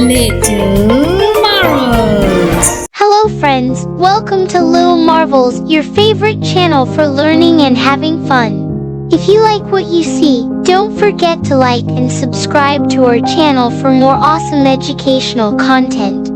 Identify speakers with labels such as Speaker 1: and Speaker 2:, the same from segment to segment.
Speaker 1: Little Marvels.
Speaker 2: Hello friends, welcome to Little Marvels, your favorite channel for learning and having fun. If you like what you see, don't forget to like and subscribe to our channel for more awesome educational content.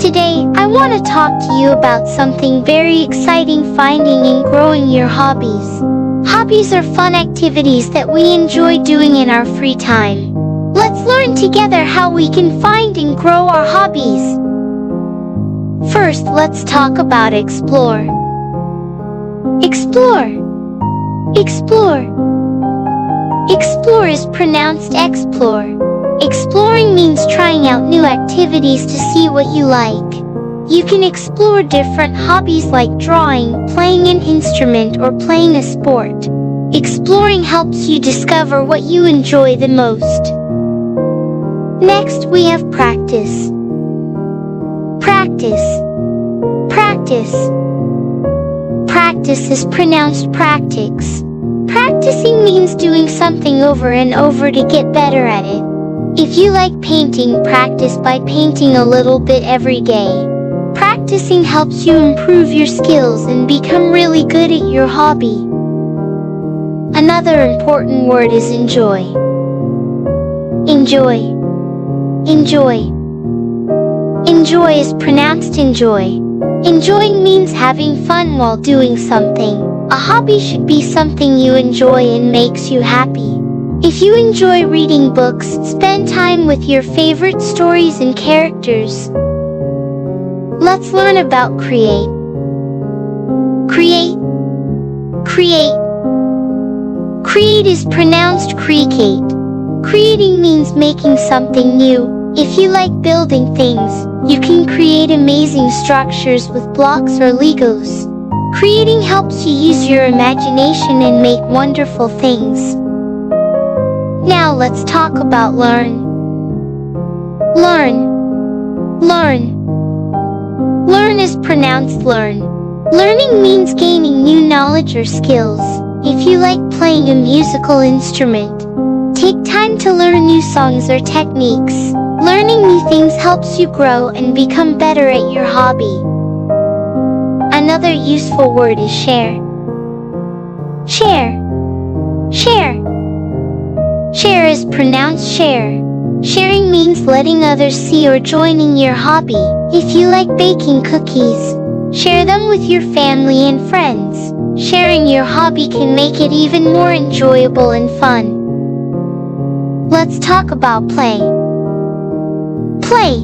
Speaker 2: Today, I want to talk to you about something very exciting: finding and growing your hobbies. Hobbies are fun activities that we enjoy doing in our free time. Let's learn together how we can find and grow our hobbies. First, let's talk about explore. Explore. Explore. Explore is pronounced explore. Exploring means trying out new activities to see what you like. You can explore different hobbies like drawing, playing an instrument, or playing a sport. Exploring helps you discover what you enjoy the most. Next, we have practice. Practice. Practice. Practice is pronounced practice. Practicing means doing something over and over to get better at it. If you like painting, practice by painting a little bit every day. Practicing helps you improve your skills and become really good at your hobby. Another important word is enjoy. Enjoy. Enjoy. Enjoy is pronounced enjoy. Enjoying means having fun while doing something. A hobby should be something you enjoy and makes you happy. If you enjoy reading books, spend time with your favorite stories and characters. Let's learn about create. Create. Create. Create is pronounced create. Creating means making something new. If you like building things, you can create amazing structures with blocks or Legos. Creating helps you use your imagination and make wonderful things. Now let's talk about learn. Learn. Learn. Learn is pronounced learn. Learning means gaining new knowledge or skills. If you like playing a musical instrument, take time to learn new songs or techniques. Learning new things helps you grow and become better at your hobby. Another useful word is share. Share. Share. Share is pronounced share. Sharing means letting others see or joining your hobby. If you like baking cookies, share them with your family and friends. Sharing your hobby can make it even more enjoyable and fun. Let's talk about play. Play.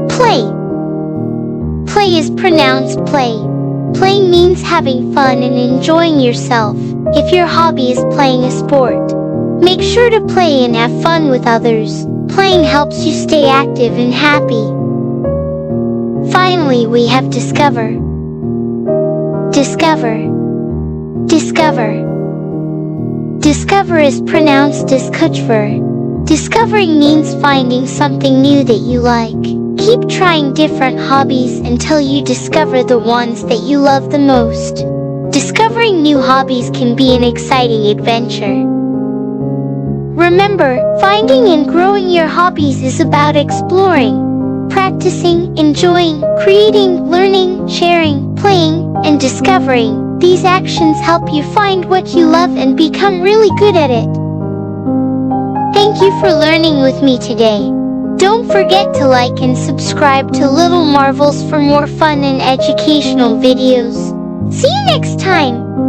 Speaker 2: Play. Play is pronounced play. Playing means having fun and enjoying yourself. If your hobby is playing a sport, make sure to play and have fun with others. Playing helps you stay active and happy. Finally, we have discover. Discover. Discover. Discover is pronounced discover. Discovering means finding something new that you like. Keep trying different hobbies until you discover the ones that you love the most. Discovering new hobbies can be an exciting adventure. Remember, finding and growing your hobbies is about exploring, practicing, enjoying, creating, learning, sharing, playing, and discovering. These actions help you find what you love and become really good at it. Thank you for learning with me today. Don't forget to like and subscribe to Little Marvels for more fun and educational videos. See you next time!